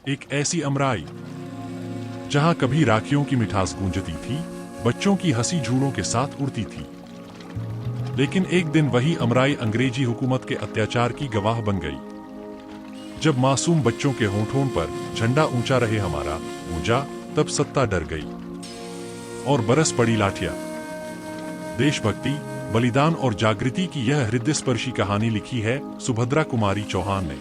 एक ऐसी अमराई जहां कभी राखियों की मिठास गूंजती थी, बच्चों की हंसी झूलों के साथ उड़ती थी। लेकिन एक दिन वही अमराई अंग्रेजी हुकूमत के अत्याचार की गवाह बन गई। जब मासूम बच्चों के होंठों पर झंडा ऊंचा रहे हमारा ऊंचा, तब सत्ता डर गई और बरस पड़ी लाठियां। देशभक्ति, बलिदान और जागृति की यह हृदयस्पर्शी कहानी लिखी है सुभद्रा कुमारी चौहान ने।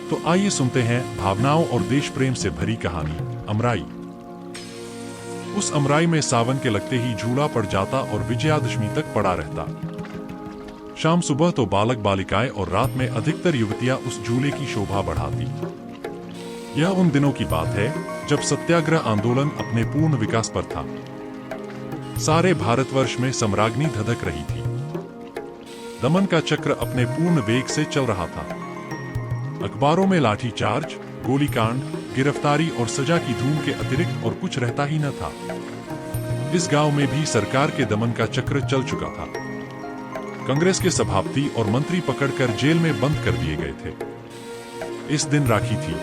तो आइए सुनते हैं भावनाओं और देश प्रेम से भरी कहानी अमराई। उस अमराई में सावन के लगते ही झूला पड़ जाता और विजयादशमी तक पड़ा रहता। शाम सुबह तो बालक बालिकाएं और रात में अधिकतर युवतियां उस झूले की शोभा बढ़ाती। यह उन दिनों की बात है जब सत्याग्रह आंदोलन अपने पूर्ण विकास पर था। सारे भारतवर्ष में सम्राज्ञी धधक रही थी। दमन का चक्र अपने पूर्ण वेग से चल रहा था। अखबारों में लाठीचार्ज, गोलीकांड, गिरफ्तारी और सजा की धूम के अतिरिक्त और कुछ रहता ही न था। इस गांव में भी सरकार के दमन का चक्र चल चुका था। कांग्रेस के सभापति और मंत्री पकड़कर जेल में बंद कर दिए गए थे। इस दिन राखी थी।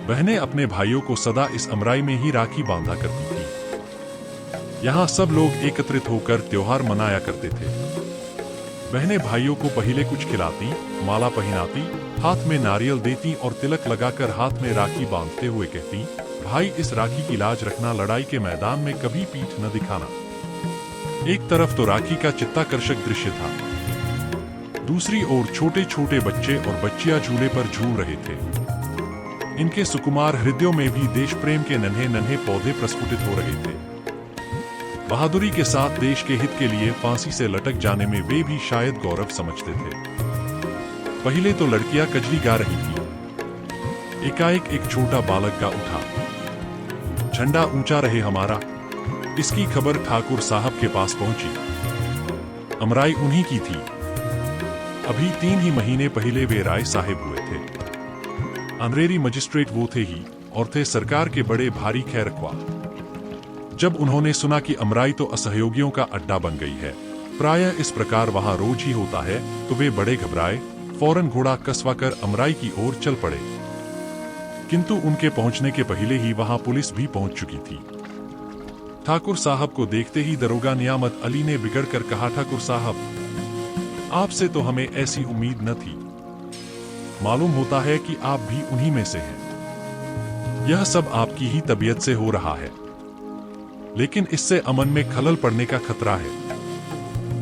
बहनें अपने भाइयों को सदा इस अमराई में ही राखी बांधा करती थी। यहाँ सब लोग एकत्रित होकर त्योहार मनाया करते थे। बहनें भाइयों को पहले कुछ खिलाती, माला पहनाती, हाथ में नारियल देती और तिलक लगाकर हाथ में राखी बांधते हुए कहती, भाई इस राखी की लाज रखना, लड़ाई के मैदान में कभी पीठ न दिखाना। एक तरफ तो राखी का चित्ताकर्षक दृश्य था, दूसरी ओर छोटे छोटे बच्चे और बच्चियां झूले पर झूल रहे थे। इनके सुकुमार हृदयों में भी देश प्रेम के नन्हे नन्हे पौधे प्रस्फुटित हो रहे थे। बहादुरी के साथ देश के हित के लिए फांसी से लटक जाने में वे भी शायद गौरव समझते थे। पहले तो लड़कियां कजरी गा रही थी। एकाएक एक छोटा बालक गा उठा, झंडा ऊंचा रहे हमारा। इसकी खबर ठाकुर साहब के पास पहुंची। अमराई उन्हीं की थी। अभी 3 ही महीने पहले वे राय साहेब हुए थे। ऑनरेरी मजिस्ट्रेट वो थे ही, और थे सरकार के बड़े भारी खैरख्वाह। जब उन्होंने सुना कि अमराई तो असहयोगियों का अड्डा बन गई है, प्रायः इस प्रकार वहां रोज ही होता है, तो वे बड़े घबराए, फौरन घोड़ा कसवाकर अमराई की ओर चल पड़े। किंतु उनके पहुंचने के पहले ही वहां पुलिस भी पहुंच चुकी थी। ठाकुर साहब को देखते ही दरोगा नियामत अली ने बिगड़कर कहा, ठाकुर साहब, आपसे तो हमें ऐसी उम्मीद न थी। मालूम होता है कि आप भी उन्हीं में से हैं। यह सब आपकी ही तबीयत से हो रहा है, लेकिन इससे अमन में खलल पड़ने का खतरा है।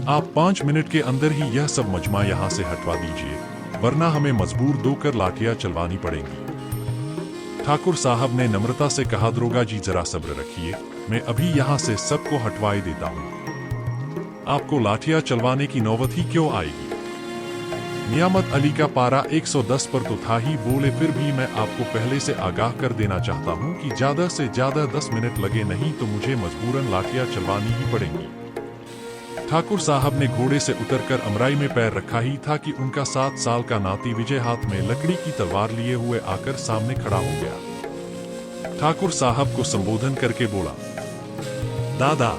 आप 5 मिनट के अंदर ही यह सब मजमा यहां से हटवा दीजिए, वरना हमें मजबूर दोकर लाठियां चलवानी पड़ेंगी। ठाकुर साहब ने नम्रता से कहा, दरोगा जी जरा सब्र रखिए, मैं अभी यहां से सबको हटवाए देता हूं। आपको लाठियां चलवाने की नौबत ही क्यों आएगी? नियामत अली का पारा 110 पर तो था ही, बोले फिर भी मैं आपको पहले से आगाह कर देना चाहता हूं कि ज्यादा से ज्यादा 10 मिनट लगे, नहीं तो मुझे मजबूरन लाठियां चलवानी ही पड़ेंगी। ठाकुर साहब ने घोड़े से उतरकर अमराई में पैर रखा ही था कि उनका 7 साल का नाती विजय हाथ में लकड़ी की तलवार लिए हुए आकर सामने खड़ा हो गया। ठाकुर साहब को संबोधन करके बोला, दादा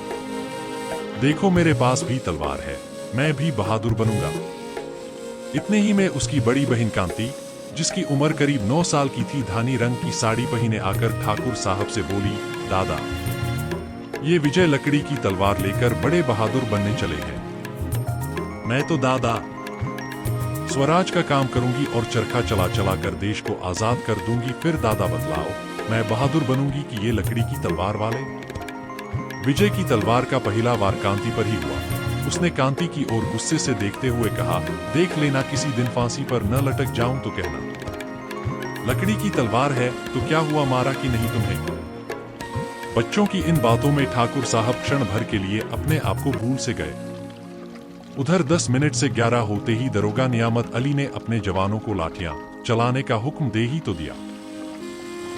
देखो मेरे पास भी तलवार है, मैं भी बहादुर बनूंगा। इतने ही में उसकी बड़ी बहन कांति, जिसकी उम्र करीब 9 साल की थी, धानी रंग की साड़ी पहने आकर ठाकुर साहब से बोली, दादा ये विजय लकड़ी की तलवार लेकर बड़े बहादुर बनने चले हैं। मैं तो दादा स्वराज का काम करूंगी और चरखा चला चला कर देश को आजाद कर दूंगी। फिर दादा बतलाओ, मैं बहादुर बनूंगी कि ये लकड़ी की तलवार वाले? विजय की तलवार का पहला वार कांति पर ही हुआ। उसने कांति की ओर गुस्से से देखते हुए कहा, देख लेना किसी दिन फांसी पर न लटक जाऊं तो कहना। लकड़ी की तलवार है तो क्या हुआ, मारा कि नहीं तुम्हें? बच्चों की इन बातों में ठाकुर साहब क्षण भर के लिए अपने आप को भूल से गए। उधर 10 मिनट से 11 होते ही दरोगा नियामत अली ने अपने जवानों को लाठियां चलाने का हुक्म दे ही तो दिया।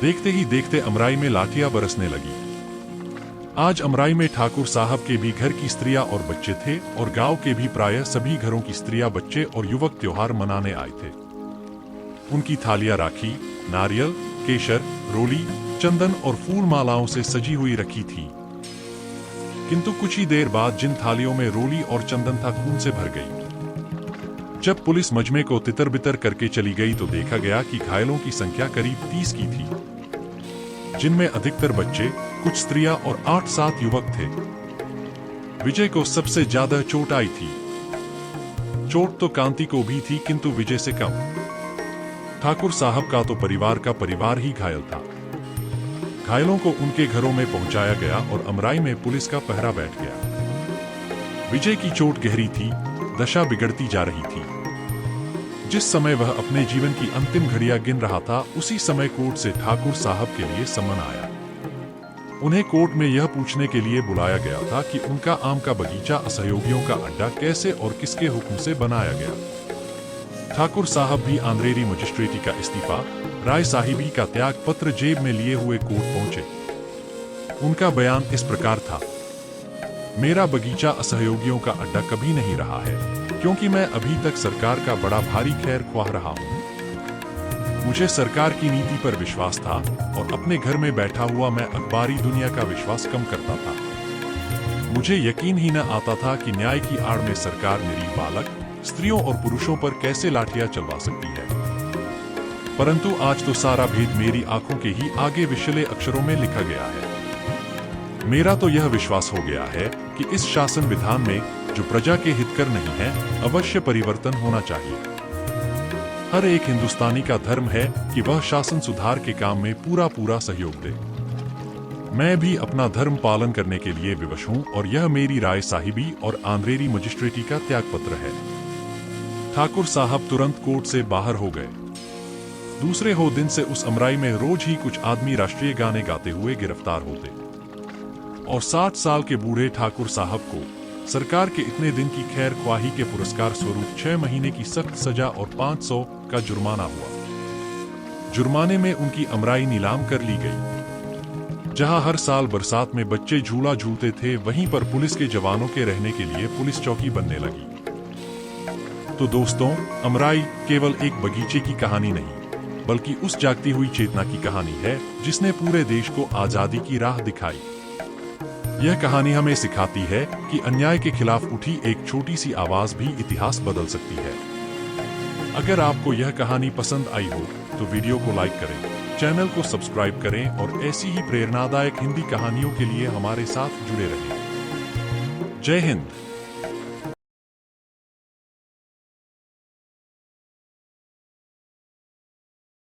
देखते ही देखते अमराई में लाठियां बरसने लगी। आज अमराई में ठाकुर साहब के भी घर की स्त्रियां और बच्चे थे, और गांव के भी प्रायः सभी घरों की स्त्रियां, बच्चे और युवक त्योहार मनाने आए थे। उनकी थालियां राखी, नारियल, केशर, रोली, चंदन और फूल मालाओं से सजी हुई रखी थी। किंतु कुछ ही देर बाद जिन थालियों में रोली और चंदन था, खून से भर गई। जब पुलिस मजमे को तितर-बितर करके चली गई तो देखा गया कि घायलों की संख्या करीब 30 की थी, जिनमें अधिकतर बच्चे, कुछ स्त्रियां और 8-7 युवक थे। विजय को सबसे ज्यादा चोट आई थी। चोट तो कांति को भी थी, किंतु विजय से कम। ठाकुर साहब का तो परिवार का परिवार ही घायल था। घायलों को उनके घरों में पहुंचाया गया और अमराई में पुलिस का पहरा बैठ गया। विजय की चोट गहरी थी, दशा बिगड़ती जा रही थी। जिस समय वह अपने जीवन की अंतिम घड़ियां गिन रहा था, उसी समय कोर्ट से ठाकुर साहब के लिए समन आया। उन्हें कोर्ट में यह पूछने के लिए बुलाया गया था कि उनका आम का बगीचा असहयोगियों का अड्डा कैसे और किसके हुक्म से बनाया गया। ठाकुर साहब भी आंद्रेरी मजिस्ट्रेटी का इस्तीफा, राय साहिबी का त्याग पत्र जेब में लिए हुए कोर्ट पहुंचे। उनका बयान इस प्रकार था: मेरा बगीचा असहयोगियों का अड्डा कभी नहीं रहा है, क्योंकि मैं अभी तक सरकार का बड़ा भारी खैर ख्वाह रहा हूं। मुझे सरकार की नीति पर विश्वास था और अपने घर में बैठा हुआ मैं अखबारी दुनिया का विश्वास कम करता था। मुझे यकीन ही न आता था कि न्याय की आड़ में सरकार निरीह बालक, स्त्रियों और पुरुषों पर कैसे लाठियां चलवा सकती है। परंतु आज तो सारा भेद मेरी आंखों के ही आगे विषले अक्षरों में लिखा गया है। मेरा तो यह विश्वास हो गया है कि इस शासन विधान में जो प्रजा के हितकर नहीं है, अवश्य परिवर्तन होना चाहिए। हर एक हिंदुस्तानी का धर्म है कि वह शासन सुधार के काम में पूरा सहयोग दे। मैं भी अपना धर्म पालन करने के लिए विवश हूं और यह मेरी राय साहिबी और आंद्रेरी मजिस्ट्रेटी का त्यागपत्र है। ठाकुर साहब तुरंत कोर्ट से बाहर हो गए। दूसरे हो दिन से उस अमराई में रोज ही कुछ आदमी राष्ट्रीय गाने गाते हुए गिरफ्तार होते और 60 साल के बूढ़े ठाकुर साहब को सरकार के इतने दिन की खैर ख्वाही के पुरस्कार स्वरूप 6 महीने की सख्त सजा और 500 का जुर्माना हुआ। जुर्माने में उनकी अमराई नीलाम कर ली गई। जहां हर साल बरसात में बच्चे झूला झूलते थे, वहीं पर पुलिस के जवानों के रहने के लिए पुलिस चौकी बनने लगी। तो दोस्तों, अमराई केवल एक बगीचे की कहानी नहीं, बल्कि उस जागती हुई चेतना की कहानी है जिसने पूरे देश को आजादी की राह दिखाई। यह कहानी हमें सिखाती है कि अन्याय के खिलाफ उठी एक छोटी सी आवाज भी इतिहास बदल सकती है। अगर आपको यह कहानी पसंद आई हो तो वीडियो को लाइक करें, चैनल को सब्सक्राइब करें और ऐसी ही प्रेरणादायक हिंदी कहानियों के लिए हमारे साथ जुड़े रहें। जय हिंद।